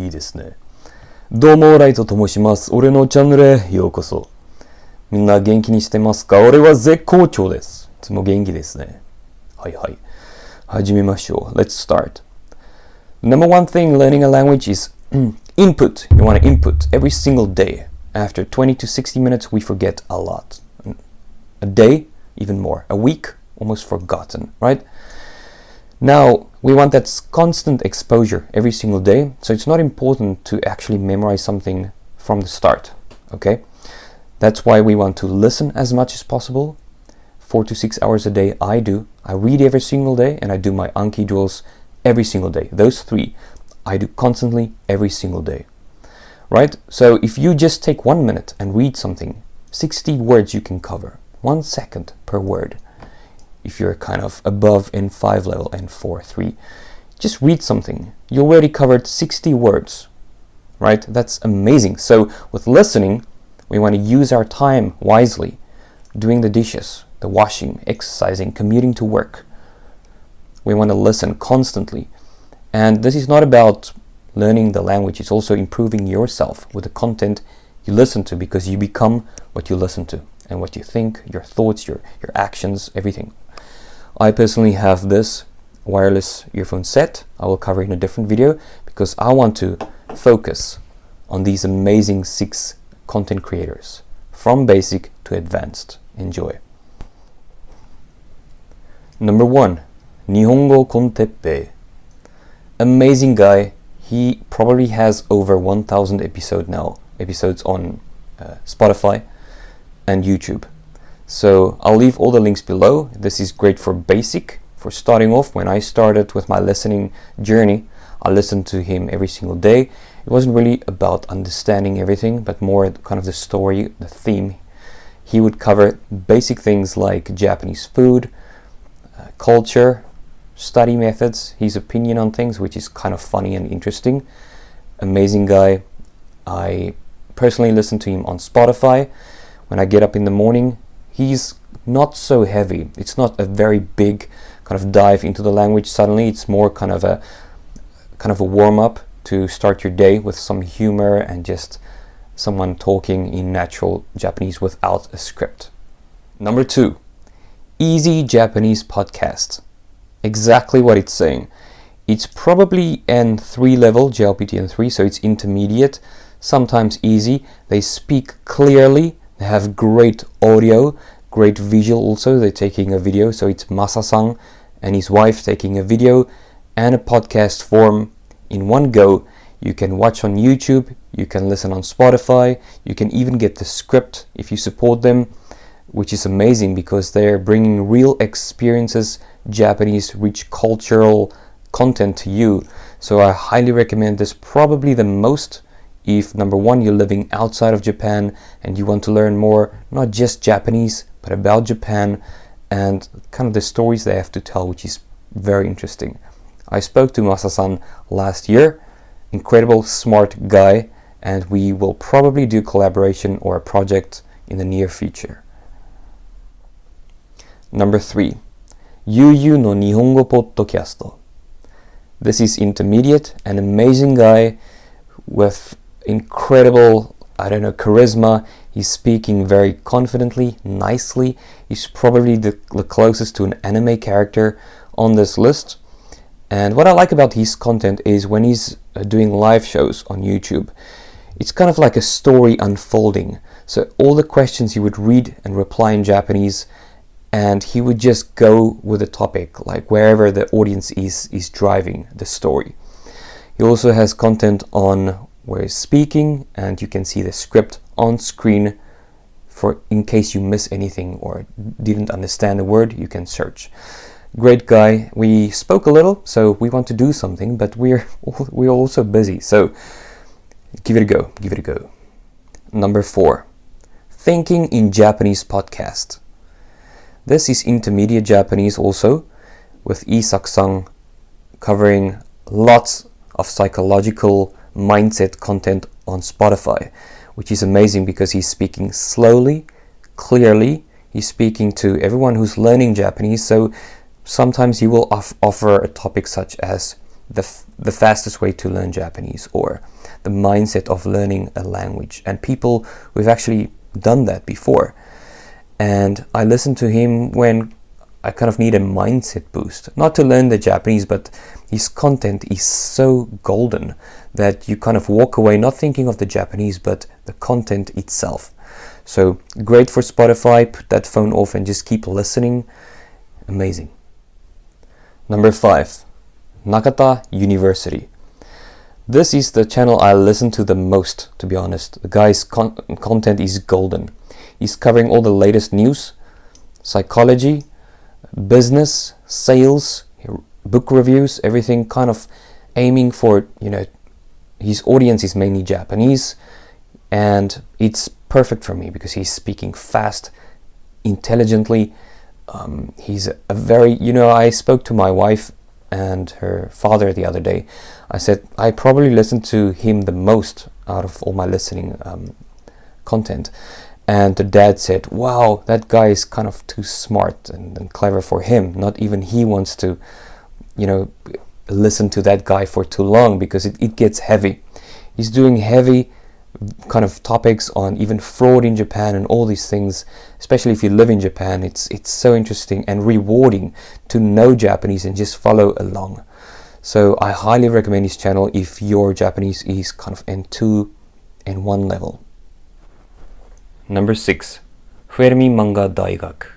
いいですね。どうも、ライトと申します。俺のチャンネルへようこそ。みんな元気にしてますか？俺は絶好調です。いつも元気ですね。はいはい。始めましょう。Let's start. Number one thing learning a language is input. You want to input every single day. After 20 to 60 minutes, we forget a lot. A day, even more. A week, almost forgotten, right? Now, we want that constant exposure every single day, so it's not important to actually memorize something from the start, okay? That's why we want to listen as much as possible. 4 to 6 hours a day, I do. I read every single day, and I do my Anki drills every single day. Those three, I do constantly every single day, right? So if you just take 1 minute and read something, 60 words you can cover, 1 second per word. If you're kind of above N5 level, N4, 3, just read something. You already covered 60 words, right? That's amazing. So with listening, we want to use our time wisely, doing the dishes, the washing, exercising, commuting to work. We want to listen constantly. And this is not about learning the language, it's also improving yourself with the content you listen to, because you become what you listen to, and what you think, your thoughts, your actions, everything. I personally have this wireless earphone set. I will cover in a different video because I want to focus on these amazing 6 content creators from basic to advanced. Enjoy. Number 1, Nihongo Konteppei. Amazing guy. He probably has over 1,000 episodes on Spotify and YouTube. So I'll leave all the links below. This is great for basic, for starting off. When I started with my listening journey, I listened to him every single day. It wasn't really about understanding everything, but more kind of the story, the theme. He would cover basic things like Japanese food, culture, study methods, his opinion on things, which is kind of funny and interesting. Amazing guy. I personally listen to him on Spotify. When I get up in the morning, he's not so heavy. It's not a very big kind of dive into the language suddenly. It's more kind of a warm-up to start your day with some humor and just someone talking in natural Japanese without a script. Number 2, Easy Japanese Podcast. Exactly what it's saying. It's probably N3 level, JLPT N3, so it's intermediate, sometimes easy. They speak clearly. They have great audio, great visual also. They're taking a video, so it's Masa-san and his wife taking a video and a podcast form in one go. You can watch on YouTube, you can listen on Spotify, you can even get the script if you support them, which is amazing because they're bringing real experiences, Japanese, rich cultural content to you. So I highly recommend this, probably the most if, number 1, you're living outside of Japan and you want to learn more, not just Japanese, but about Japan and kind of the stories they have to tell, which is very interesting. I spoke to Masa-san last year, incredible, smart guy, and we will probably do collaboration or a project in the near future. Number 3, Yu no Nihongo Podcast. This is intermediate, an amazing guy with incredible, charisma. He's speaking very confidently, nicely. He's probably the closest to an anime character on this list. And what I like about his content is when he's doing live shows on YouTube, it's kind of like a story unfolding. So all the questions he would read and reply in Japanese, and he would just go with the topic, like wherever the audience is driving the story. He also has content on where he's speaking, and you can see the script on screen for in case you miss anything or didn't understand the word, you can search. Great guy. We spoke a little, so we want to do something, but we're also busy, so give it a go. Number 4, Thinking in Japanese Podcast. This is intermediate Japanese also, with Isak-san covering lots of psychological mindset content on Spotify, which is amazing because he's speaking slowly, clearly. He's speaking to everyone who's learning Japanese, so sometimes he will offer a topic such as the fastest way to learn Japanese, or the mindset of learning a language. And people who've actually done that before. And I listen to him when I kind of need a mindset boost, not to learn the Japanese, but his content is so golden that you kind of walk away not thinking of the Japanese, but the content itself. So great for Spotify. Put that phone off and just keep listening. Amazing. Number 5, Nakata University. This is the channel I listen to the most, to be honest. The guy's content is golden. He's covering all the latest news, psychology, business, sales, book reviews, everything, kind of aiming for, his audience is mainly Japanese, and it's perfect for me because he's speaking fast, intelligently. He's a very, I spoke to my wife and her father the other day. I said I probably listen to him the most out of all my listening content. And the dad said, wow, that guy is kind of too smart and clever for him. Not even he wants to, listen to that guy for too long because it gets heavy. He's doing heavy kind of topics on even fraud in Japan and all these things. Especially if you live in Japan, it's so interesting and rewarding to know Japanese and just follow along. So I highly recommend his channel if your Japanese is kind of N2, N1 level. Number 6, Fuermi Manga Daigak.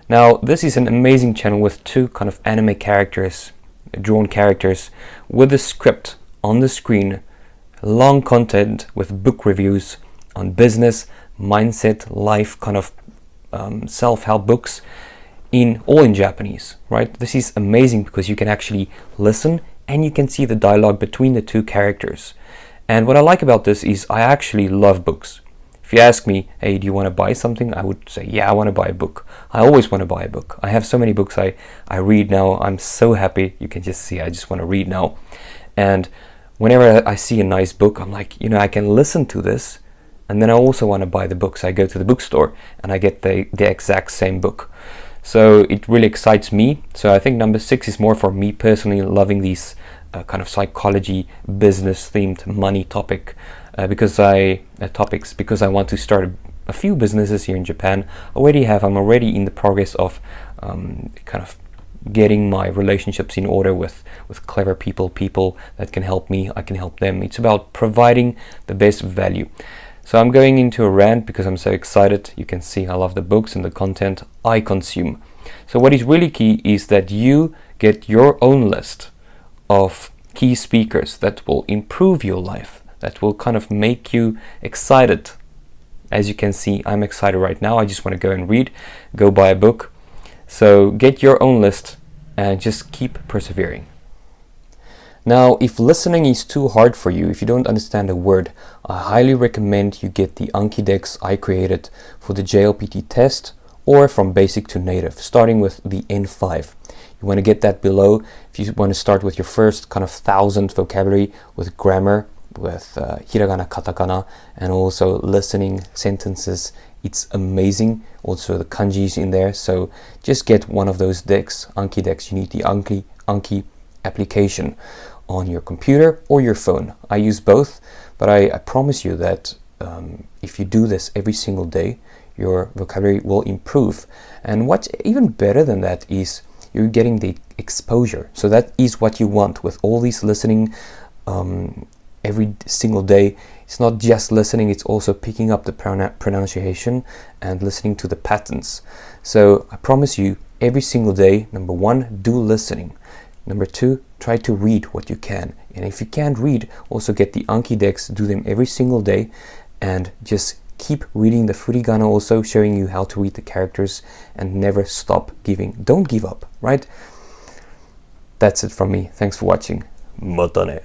Now, this is an amazing channel with 2 kind of anime characters, drawn characters, with a script on the screen, long content with book reviews on business, mindset, life, kind of self-help books, all in Japanese, right? This is amazing because you can actually listen and you can see the dialogue between the 2 characters. And what I like about this is I actually love books. If you ask me, hey, do you want to buy something? I would say, yeah, I want to buy a book. I always want to buy a book. I have so many books I read now. I'm so happy. You can just see I just want to read now. And whenever I see a nice book, I'm like, I can listen to this. And then I also want to buy the books. I go to the bookstore and I get the exact same book. So it really excites me. So I think number 6 is more for me personally, loving these kind of psychology, business themed money because I want to start a few businesses here in Japan. I'm already in the progress of kind of getting my relationships in order with clever people that can help me, I can help them. It's about providing the best value. So I'm going into a rant because I'm so excited. You can see I love the books and the content I consume. So what is really key is that you get your own list of key speakers that will improve your life, that will kind of make you excited. As you can see, I'm excited right now. I just want to go and read, go buy a book. So get your own list and just keep persevering. Now, if listening is too hard for you, if you don't understand a word, I highly recommend you get the Anki decks I created for the JLPT test, or from basic to native, starting with the N5. You want to get that below. If you want to start with your first kind of 1,000 vocabulary with grammar, with hiragana, katakana, and also listening sentences, it's amazing. Also the kanjis in there. So just get one of those decks, Anki decks. You need the Anki application on your computer or your phone. I use both, but I promise you that if you do this every single day, your vocabulary will improve. And what's even better than that is you're getting the exposure. So that is what you want with all these listening every single day. It's not just listening, it's also picking up the pronunciation and listening to the patterns. So I promise you, every single day, number 1, do listening. Number 2, try to read what you can. And if you can't read, also get the Anki decks, do them every single day, and just keep reading the furigana, also showing you how to read the characters, and never stop giving. Don't give up, right? That's it from me. Thanks for watching. Mata ne.